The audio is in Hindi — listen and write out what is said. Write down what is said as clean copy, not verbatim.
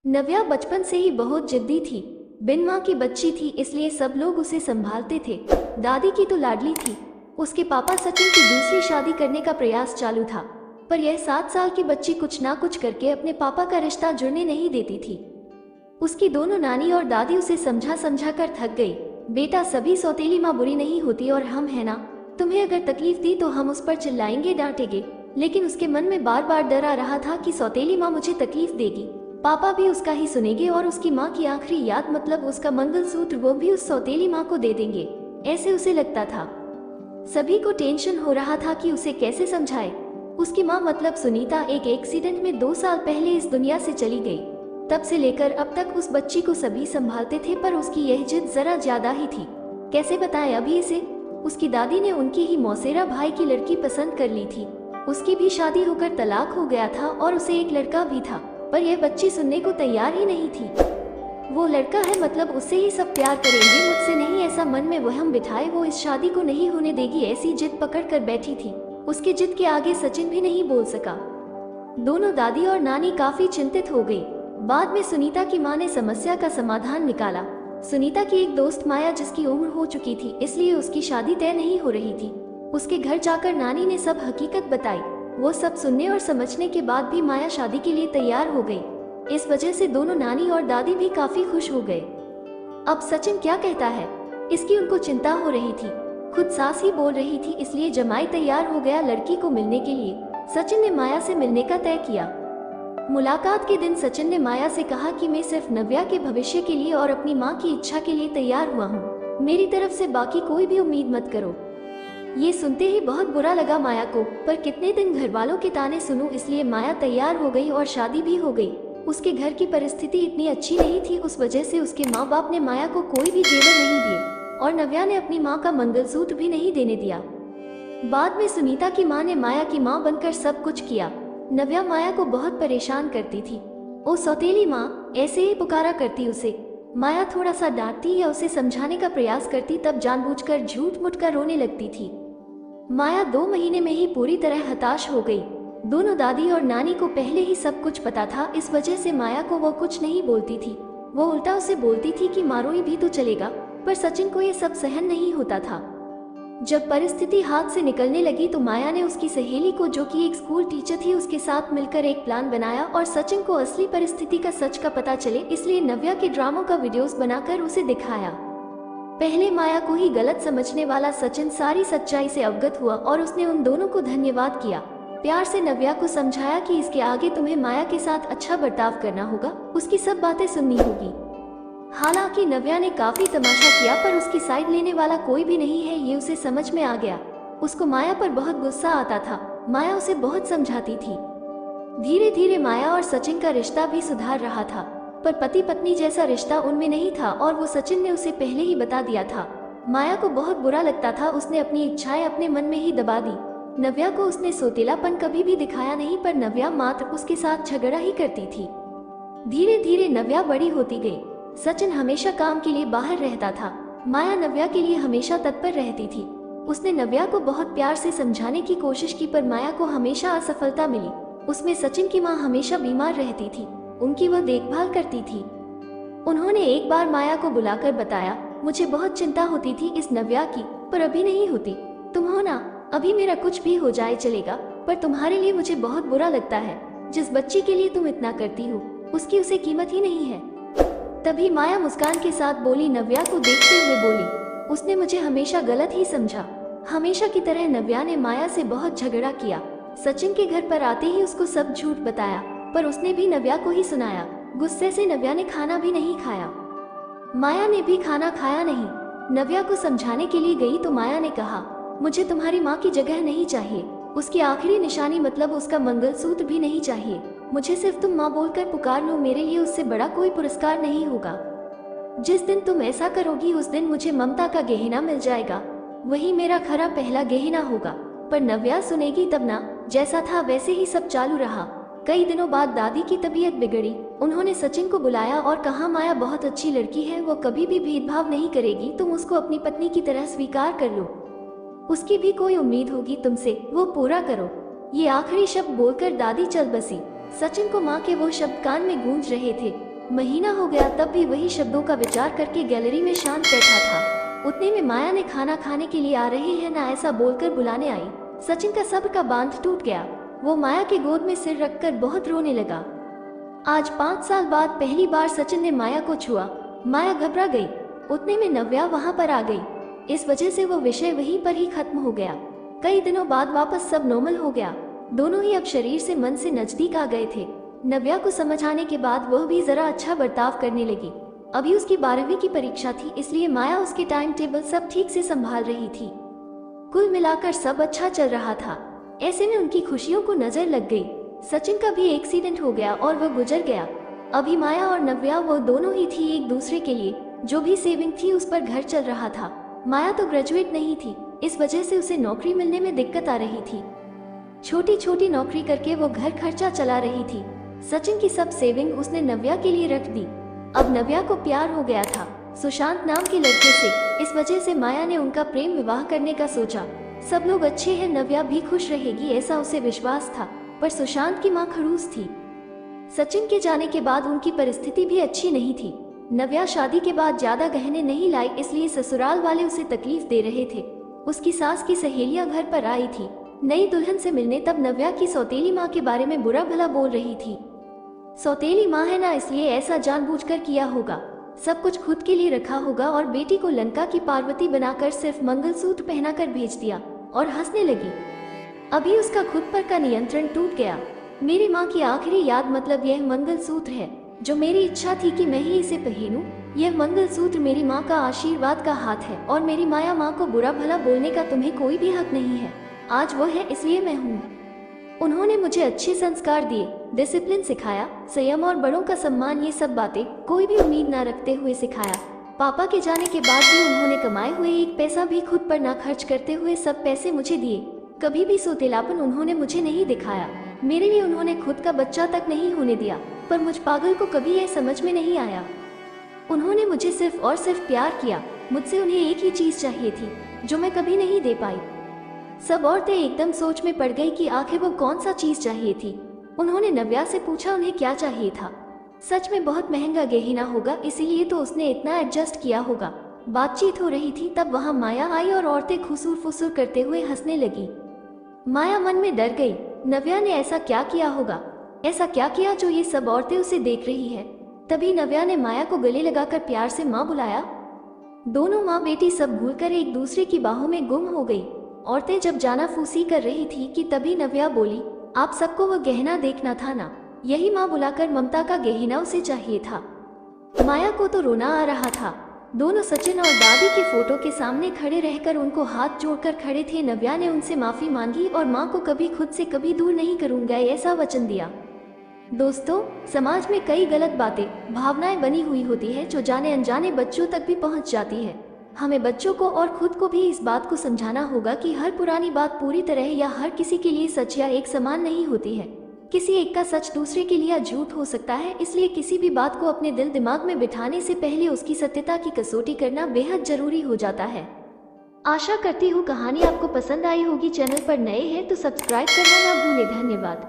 नव्या बचपन से ही बहुत जिद्दी थी। बिन माँ की बच्ची थी, इसलिए सब लोग उसे संभालते थे। दादी की तो लाडली थी। उसके पापा सचिन की दूसरी शादी करने का प्रयास चालू था, पर यह 7 साल की बच्ची कुछ ना कुछ करके अपने पापा का रिश्ता जुड़ने नहीं देती थी। उसकी दोनों नानी और दादी उसे समझा समझा कर थक गई। बेटा, सभी सौतेली माँ बुरी नहीं होती और हम है ना, तुम्हें अगर तकलीफ दी तो हम उस पर चिल्लाएंगे, डांटेंगे। लेकिन उसके मन में बार बार डर आ रहा था कि सौतेली माँ मुझे तकलीफ देगी, पापा भी उसका ही सुनेंगे और उसकी माँ की आखिरी याद मतलब उसका मंगलसूत्र वो भी उस सौतेली माँ को दे देंगे। ऐसे उसे लगता था। सभी को टेंशन हो रहा था कि उसे कैसे समझाए। उसकी माँ मतलब सुनीता एक एक्सीडेंट में 2 साल पहले इस दुनिया से चली गई। तब से लेकर अब तक उस बच्ची को सभी संभालते थे, पर उसकी यह जिद जरा ज्यादा ही थी। कैसे बताएं अभी इसे। उसकी दादी ने उनकी ही मौसेरा भाई की लड़की पसंद कर ली थी। उसकी भी शादी होकर तलाक हो गया था और उसे एक लड़का भी था, पर यह बच्ची सुनने को तैयार ही नहीं थी। वो लड़का है मतलब उससे ही सब प्यार करेंगे, मुझसे नहीं, ऐसा मन में वहम बिठाए वो इस शादी को नहीं होने देगी, ऐसी जिद पकड़ कर बैठी थी। उसकी जिद के आगे सचिन भी नहीं बोल सका। दोनों दादी और नानी काफी चिंतित हो गई। बाद में सुनीता की माँ ने समस्या का समाधान निकाला। सुनीता की एक दोस्त माया, जिसकी उम्र हो चुकी थी, इसलिए उसकी शादी तय नहीं हो रही थी। उसके घर जाकर नानी ने सब हकीकत बताई। वो सब सुनने और समझने के बाद भी माया शादी के लिए तैयार हो गई। इस वजह से दोनों नानी और दादी भी काफी खुश हो गए। अब सचिन क्या कहता है, इसकी उनको चिंता हो रही थी। खुद सास ही बोल रही थी, इसलिए जमाई तैयार हो गया लड़की को मिलने के लिए। सचिन ने माया से मिलने का तय किया। मुलाकात के दिन सचिन ने माया से कहा कि मैं सिर्फ नव्या के भविष्य के लिए और अपनी माँ की इच्छा के लिए तैयार हुआ हूँ, मेरी तरफ से बाकी कोई भी उम्मीद मत करो। ये सुनते ही बहुत बुरा लगा माया को, पर कितने दिन घर वालों के ताने सुनूं, इसलिए माया तैयार हो गई और शादी भी हो गई। उसके घर की परिस्थिति इतनी अच्छी नहीं थी, उस वजह से उसके माँ बाप ने माया को कोई भी जेवर नहीं दिए और नव्या ने अपनी माँ का मंगलसूत्र भी नहीं देने दिया। बाद में सुनीता की माँ ने माया की माँ बनकर सब कुछ किया। नव्या माया को बहुत परेशान करती थी। ओ सौतेली माँ, ऐसे ही पुकारा करती उसे। माया थोड़ा सा डांटती या उसे समझाने का प्रयास करती, तब जानबूझकर झूठ मूठ कर रोने लगती थी। माया 2 महीने में ही पूरी तरह हताश हो गई। दोनों दादी और नानी को पहले ही सब कुछ पता था, इस वजह से माया को वो कुछ नहीं बोलती थी। वो उल्टा उसे बोलती थी कि मारोई भी तो चलेगा, पर सचिन को ये सब सहन नहीं होता था। जब परिस्थिति हाथ से निकलने लगी तो माया ने उसकी सहेली को, जो कि एक स्कूल टीचर थी, उसके साथ मिलकर एक प्लान बनाया और सचिन को असली परिस्थिति का सच का पता चले, इसलिए नव्या के ड्रामों का वीडियोस बनाकर उसे दिखाया। पहले माया को ही गलत समझने वाला सचिन सारी सच्चाई से अवगत हुआ और उसने उन दोनों को धन्यवाद किया। प्यार से नव्या को समझाया कि इसके आगे तुम्हें माया के साथ अच्छा बर्ताव करना होगा, उसकी सब बातें सुननी होगी। हालांकि नव्या ने काफी तमाशा किया, पर उसकी साइड लेने वाला कोई भी नहीं है, ये उसे समझ में आ गया। उसको माया पर बहुत गुस्सा आता था। माया उसे बहुत समझाती थी। धीरे धीरे माया और सचिन का रिश्ता भी सुधार रहा था, पर पति पत्नी जैसा रिश्ता उनमें नहीं था और वो सचिन ने उसे पहले ही बता दिया था। माया को बहुत बुरा लगता था, उसने अपनी इच्छाएं अपने मन में ही दबा दी। नव्या को उसने सोतेलापन कभी भी दिखाया नहीं, पर नव्या मात्र उसके साथ झगड़ा ही करती थी। धीरे धीरे नव्या बड़ी होती गई। सचिन हमेशा काम के लिए बाहर रहता था। माया नव्या के लिए हमेशा तत्पर रहती थी। उसने नव्या को बहुत प्यार से समझाने की कोशिश की, पर माया को हमेशा असफलता मिली। उसमें सचिन की माँ हमेशा बीमार रहती थी, उनकी वह देखभाल करती थी। उन्होंने एक बार माया को बुलाकर बताया, मुझे बहुत चिंता होती थी इस नव्या की, पर अभी नहीं होती। तुम हो ना, अभी मेरा कुछ भी हो जाए चलेगा, पर तुम्हारे लिए मुझे बहुत बुरा लगता है। जिस बच्ची के लिए तुम इतना करती हो, उसकी उसे कीमत ही नहीं है। तभी माया मुस्कान के साथ बोली, नव्या को देखते हुए बोली, उसने मुझे हमेशा गलत ही समझा। हमेशा की तरह नव्या ने माया से बहुत झगड़ा किया। सचिन के घर पर आते ही उसको सब झूठ बताया, पर उसने भी नव्या को ही सुनाया। गुस्से से नव्या ने खाना भी नहीं खाया। माया ने भी खाना खाया नहीं। नव्या को समझाने के लिए गई तो माया ने कहा, मुझे तुम्हारी माँ की जगह नहीं चाहिए, उसकी आखिरी निशानी मतलब उसका मंगलसूत्र भी नहीं चाहिए। मुझे सिर्फ तुम माँ बोलकर पुकार लो, मेरे लिए उससे बड़ा कोई पुरस्कार नहीं होगा। जिस दिन तुम ऐसा करोगी उस दिन मुझे ममता का गहना मिल जाएगा, वही मेरा खरा पहला गहना होगा। पर नव्या सुनेगी तब ना। जैसा था वैसे ही सब चालू रहा। कई दिनों बाद दादी की तबीयत बिगड़ी। उन्होंने सचिन को बुलाया और कहा, माया बहुत अच्छी लड़की है, वो कभी भी भेदभाव नहीं करेगी, तुम उसको अपनी पत्नी की तरह स्वीकार कर लो। उसकी भी कोई उम्मीद होगी तुमसे, वो पूरा करो। ये आखिरी शब्द बोलकर दादी चल बसी। सचिन को माँ के वो शब्द कान में गूंज रहे थे। महीना हो गया तब भी वही शब्दों का विचार करके गैलरी में शांत बैठा था। उतने में माया ने खाना खाने के लिए आ रहे हैं ना ऐसा बोलकर बुलाने आई। सचिन का सब्र का बांध टूट गया। वो माया के गोद में सिर रखकर बहुत रोने लगा। आज 5 साल बाद पहली बार सचिन ने माया को छुआ। माया घबरा गई। उतने में नव्या वहां पर आ गई। इस वजह से वो विषय वहीं पर ही खत्म हो गया। कई दिनों बाद वापस सब नॉर्मल हो गया। दोनों ही अब शरीर से मन से नजदीक आ गए थे। नव्या को समझ आने के बाद वह भी जरा अच्छा बर्ताव करने लगी। अभी उसकी 12वीं की परीक्षा थी, इसलिए माया उसके टाइम टेबल सब ठीक से संभाल रही थी। कुल मिलाकर सब अच्छा चल रहा था। ऐसे में उनकी खुशियों को नजर लग गई। सचिन का भी एक्सीडेंट हो गया और वह गुजर गया। अभी माया और नव्या वो दोनों ही थी एक दूसरे के लिए। जो भी सेविंग थी उस पर घर चल रहा था। माया तो ग्रेजुएट नहीं थी, इस वजह से उसे नौकरी मिलने में दिक्कत आ रही थी। छोटी छोटी नौकरी करके वो घर खर्चा चला रही थी। सचिन की सब सेविंग उसने नव्या के लिए रख दी। अब नव्या को प्यार हो गया था सुशांत नाम के लड़के से। इस वजह से माया ने उनका प्रेम विवाह करने का सोचा। सब लोग अच्छे हैं, नव्या भी खुश रहेगी ऐसा उसे विश्वास था। पर सुशांत की मां खड़ूस थी। सचिन के जाने के बाद उनकी परिस्थिति भी अच्छी नहीं थी। नव्या शादी के बाद ज्यादा गहने नहीं लाई, इसलिए ससुराल वाले उसे तकलीफ दे रहे थे। उसकी सास की सहेलियां घर पर आई थी नई दुल्हन से मिलने। तब नव्या की सौतेली माँ के बारे में बुरा भला बोल रही थी। सौतेली माँ है ना, इसलिए ऐसा जानबूझकर किया होगा। सब कुछ खुद के लिए रखा होगा और बेटी को लंका की पार्वती बनाकर सिर्फ मंगलसूत्र पहनाकर भेज दिया और हंसने लगी। अभी उसका खुद पर का नियंत्रण टूट गया। मेरी माँ की आखिरी याद मतलब यह मंगलसूत्र है जो मेरी इच्छा थी कि मैं ही इसे पहनूं। यह मंगलसूत्र मेरी माँ का आशीर्वाद का हाथ है और मेरी माया माँ को बुरा भला बोलने का तुम्हें कोई भी हक नहीं है। आज वो है इसलिए मैं हूँ। उन्होंने मुझे अच्छे संस्कार दिए, डिसिप्लिन सिखाया, संयम और बड़ों का सम्मान, ये सब बातें कोई भी उम्मीद न रखते हुए सिखाया। पापा के जाने के बाद भी उन्होंने कमाए हुए एक पैसा भी खुद पर ना खर्च करते हुए सब पैसे मुझे दिए। कभी भी सोतेलापन उन्होंने मुझे नहीं दिखाया। मेरे लिए उन्होंने खुद का बच्चा तक नहीं होने दिया। पर मुझ पागल को कभी यह समझ में नहीं आया। उन्होंने मुझे सिर्फ और सिर्फ प्यार किया। मुझसे उन्हें एक ही चीज चाहिए थी जो मैं कभी नहीं दे पाई। सब औरतें एकदम सोच में पड़ गई कि आखिर वो कौन सा चीज चाहिए थी। उन्होंने नव्या से पूछा उन्हें क्या चाहिए था। सच में बहुत महंगा गहना होगा, इसीलिए तो उसने इतना एडजस्ट किया होगा। बातचीत हो रही थी तब वहां माया आई और औरतें खुसूर फुसूर करते हुए हंसने लगी। माया मन में डर गई। नव्या ने ऐसा क्या किया होगा, ऐसा क्या किया जो ये सब औरतें उसे देख रही है। तभी नव्या ने माया को गले लगाकर प्यार से माँ बुलाया। दोनों माँ बेटी सब भूलकर एक दूसरे की बाहों में गुम हो गई। औरतें जब जाना फूसी कर रही थी कि तभी नव्या बोली, आप सबको वो गहना देखना था ना, यही माँ बुलाकर ममता का गहना उसे चाहिए था। माया को तो रोना आ रहा था। दोनों सचिन और दादी के फोटो के सामने खड़े रहकर उनको हाथ जोड़कर खड़े थे। नव्या ने उनसे माफी मांगी और माँ को कभी खुद से कभी दूर नहीं करूंगा ऐसा वचन दिया। दोस्तों, समाज में कई गलत बातें, भावनाएं बनी हुई होती है जो जाने अनजाने बच्चों तक भी पहुंच जाती है। हमें बच्चों को और खुद को भी इस बात को समझाना होगा कि हर पुरानी बात पूरी तरह या हर किसी के लिए सच या एक समान नहीं होती है। किसी एक का सच दूसरे के लिए झूठ हो सकता है, इसलिए किसी भी बात को अपने दिल दिमाग में बिठाने से पहले उसकी सत्यता की कसौटी करना बेहद जरूरी हो जाता है। आशा करती हूँ कहानी आपको पसंद आई होगी। चैनल पर नए हैं तो सब्सक्राइब करना ना भूलें। धन्यवाद।